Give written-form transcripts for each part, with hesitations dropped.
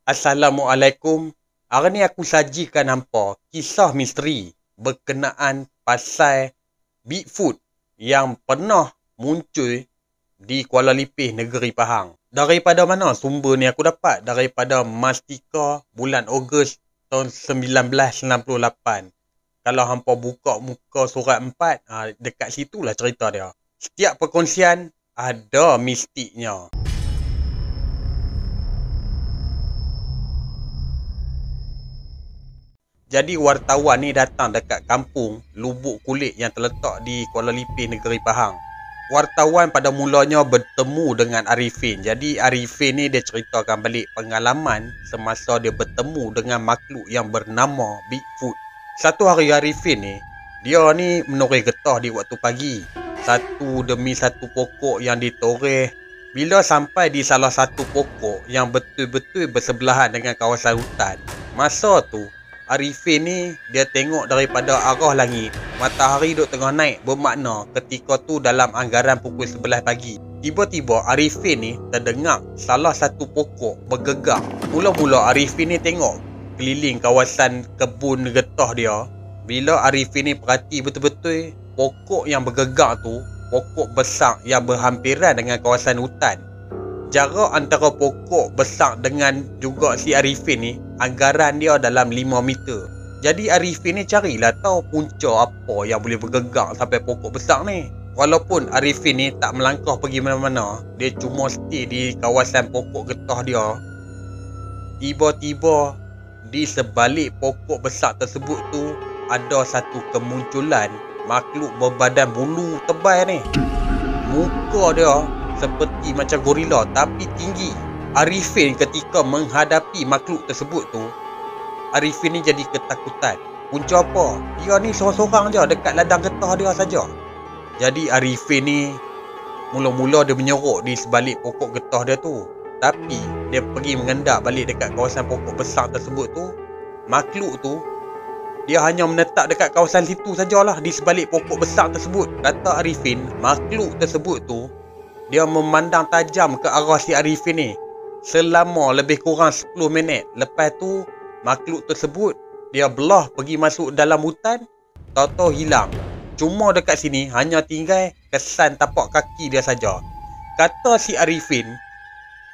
Assalamualaikum. Hari ni aku sajikan hampa kisah misteri berkenaan pasal Bigfoot yang pernah muncul di Kuala Lipih, negeri Pahang. Daripada mana sumber ni aku dapat? Daripada Mastika bulan Ogos tahun 1998. Kalau hampa buka muka surat 4, dekat situlah cerita dia. Setiap perkongsian ada mistiknya. Jadi wartawan ni datang dekat kampung Lubuk Kulit yang terletak di Kuala Lipih, negeri Pahang. Wartawan pada mulanya bertemu dengan Arifin. Jadi Arifin ni dia ceritakan balik pengalaman semasa dia bertemu dengan makhluk yang bernama Bigfoot. Satu hari Arifin ni, dia ni menoreh getah di waktu pagi. Satu demi satu pokok yang ditoreh. Bila sampai di salah satu pokok yang betul-betul bersebelahan dengan kawasan hutan, masa tu Arifin ni dia tengok daripada arah langit. Matahari duk tengah naik, bermakna ketika tu dalam anggaran pukul 11 pagi. Tiba-tiba Arifin ni terdengar salah satu pokok bergegar. Mula-mula Arifin ni tengok keliling kawasan kebun getah dia. Bila Arifin ni perhati betul-betul, pokok yang bergegar tu pokok besar yang berhampiran dengan kawasan hutan. Jarak antara pokok besar dengan juga si Arifin ni, anggaran dia dalam 5 meter. Jadi Arifin ni carilah tahu punca apa yang boleh bergegar sampai pokok besar ni. Walaupun Arifin ni tak melangkah pergi mana-mana, dia cuma stay di kawasan pokok getah dia. Tiba-tiba di sebalik pokok besar tersebut tu ada satu kemunculan makhluk berbadan bulu tebal ni. Muka dia seperti macam gorila tapi tinggi. Arifin ketika menghadapi makhluk tersebut tu, Arifin ni jadi ketakutan. Punca apa? Dia ni seorang-seorang je dekat ladang getah dia saja. Jadi Arifin ni mula-mula dia menyorok di sebalik pokok getah dia tu. Tapi dia pergi mengendap balik dekat kawasan pokok besar tersebut tu. Makhluk tu dia hanya menetap dekat kawasan situ sajalah, di sebalik pokok besar tersebut. Kata Arifin, makhluk tersebut tu dia memandang tajam ke arah si Arifin ni selama lebih kurang 10 minit. Lepas tu makhluk tersebut dia belah pergi masuk dalam hutan, tahu-tahu hilang. Cuma dekat sini hanya tinggal kesan tapak kaki dia saja. Kata si Arifin,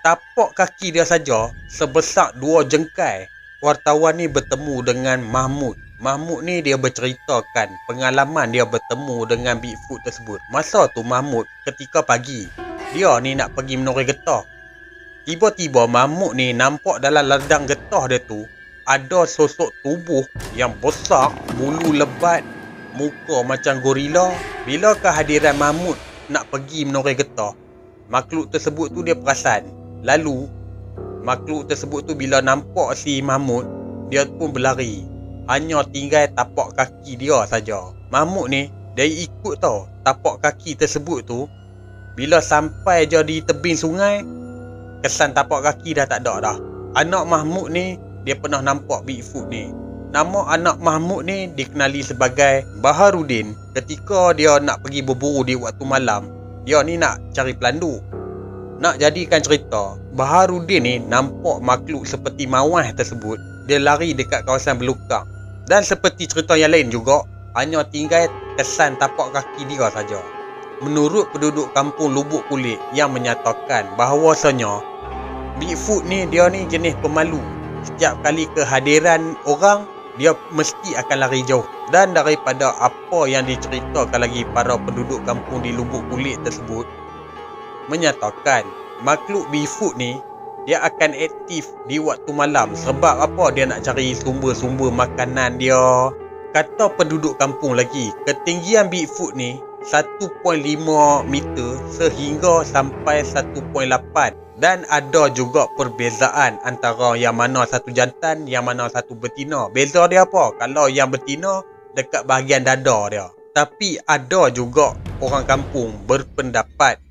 tapak kaki dia saja sebesar 2 jengkai. Wartawan ni bertemu dengan Mahmud. Mahmud ni dia berceritakan pengalaman dia bertemu dengan Bigfoot tersebut. Masa tu Mahmud ketika pagi, dia ni nak pergi menoreh getah. Tiba-tiba Mahmud ni nampak dalam ladang getah dia tu ada sosok tubuh yang besar, bulu lebat, muka macam gorila. Bila kehadiran Mahmud nak pergi menoreh getah, makhluk tersebut tu dia perasan. Lalu makhluk tersebut tu bila nampak si Mahmud, dia pun berlari. Hanya tinggal tapak kaki dia saja. Mahmud ni dia ikut tau tapak kaki tersebut tu. Bila sampai je di tebing sungai, kesan tapak kaki dah tak ada dah. Anak Mahmud ni dia pernah nampak Bigfoot ni. Nama anak Mahmud ni dikenali sebagai Baharudin. Ketika dia nak pergi berburu di waktu malam, dia ni nak cari pelandu. Nak jadikan cerita, Baharudin ni nampak makhluk seperti mawar tersebut. Dia lari dekat kawasan belukar. Dan seperti cerita yang lain juga, hanya tinggal kesan tapak kaki dia saja. Menurut penduduk kampung Lubuk Kulit yang menyatakan bahawasanya Bigfoot ni dia ni jenis pemalu. Setiap kali kehadiran orang, dia mesti akan lari jauh. Dan daripada apa yang diceritakan lagi para penduduk kampung di Lubuk Kulit tersebut, menyatakan makhluk Bigfoot ni dia akan aktif di waktu malam. Sebab apa? Dia nak cari sumber-sumber makanan dia. Kata penduduk kampung lagi, ketinggian Bigfoot ni 1.5 meter sehingga sampai 1.8. Dan ada juga perbezaan antara yang mana satu jantan, yang mana satu betina. Beza dia apa? Kalau yang betina dekat bahagian dada dia. Tapi ada juga orang kampung berpendapat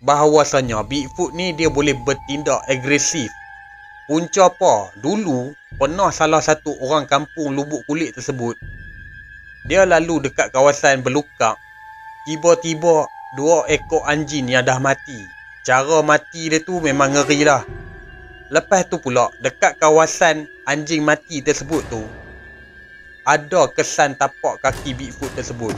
bahawasanya Bigfoot ni dia boleh bertindak agresif. Punca apa? Dulu pernah salah satu orang kampung Lubuk Kulit tersebut, dia lalu dekat kawasan belukar. Tiba-tiba 2 ekor anjing yang dah mati. Cara mati dia tu memang ngeri lah. Lepas tu pula, dekat kawasan anjing mati tersebut tu, ada kesan tapak kaki Bigfoot tersebut.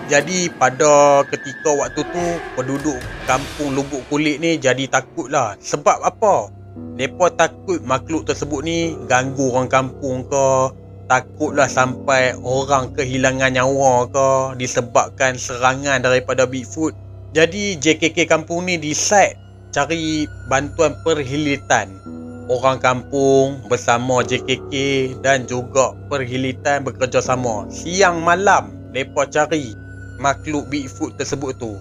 Jadi pada ketika waktu tu, penduduk kampung Lubuk Kulit ni jadi takut lah. Sebab apa? Mereka takut makhluk tersebut ni ganggu orang kampung ke, takutlah sampai orang kehilangan nyawa ke disebabkan serangan daripada Bigfoot. Jadi JKK kampung ni decide cari bantuan perkhidmatan. Orang kampung bersama JKK dan juga perkhidmatan bekerjasama. Siang malam mereka cari makhluk Bigfoot tersebut tu.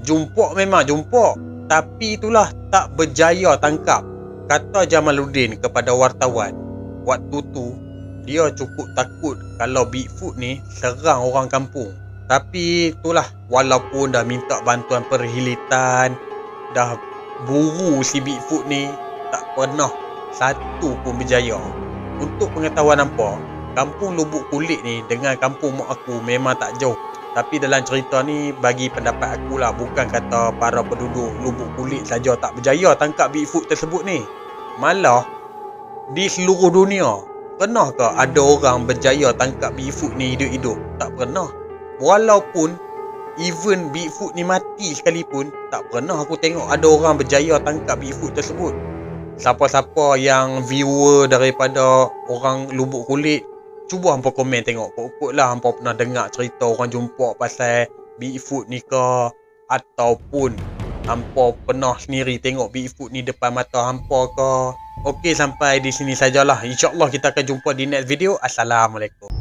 Jumpa memang jumpa, tapi itulah tak berjaya tangkap. Kata Jamaluddin kepada wartawan, waktu tu dia cukup takut kalau Bigfoot ni serang orang kampung. Tapi itulah, walaupun dah minta bantuan perkhidmatan, dah buru si Bigfoot ni, tak pernah satu pun berjaya. Untuk pengetahuan hampa, kampung Lubuk Kulit ni dengan kampung mak aku memang tak jauh. Tapi dalam cerita ni, bagi pendapat aku lah, bukan kata para penduduk Lubuk Kulit saja tak berjaya tangkap Bigfoot tersebut ni. Malah di seluruh dunia, pernahkah ada orang berjaya tangkap Bigfoot ni hidup-hidup? Tak pernah. Walaupun even Bigfoot ni mati sekalipun, tak pernah aku tengok ada orang berjaya tangkap Bigfoot tersebut. Siapa-siapa yang viewer daripada orang Lubuk Kulit, cuba hampa komen tengok, kot-kot lah hampa pernah dengar cerita orang jumpa pasal Bigfoot ni ke, ataupun hampa pernah sendiri tengok Bigfoot ni depan mata hampa ke. Okey, sampai di sini sajalah. InsyaAllah kita akan jumpa di next video. Assalamualaikum.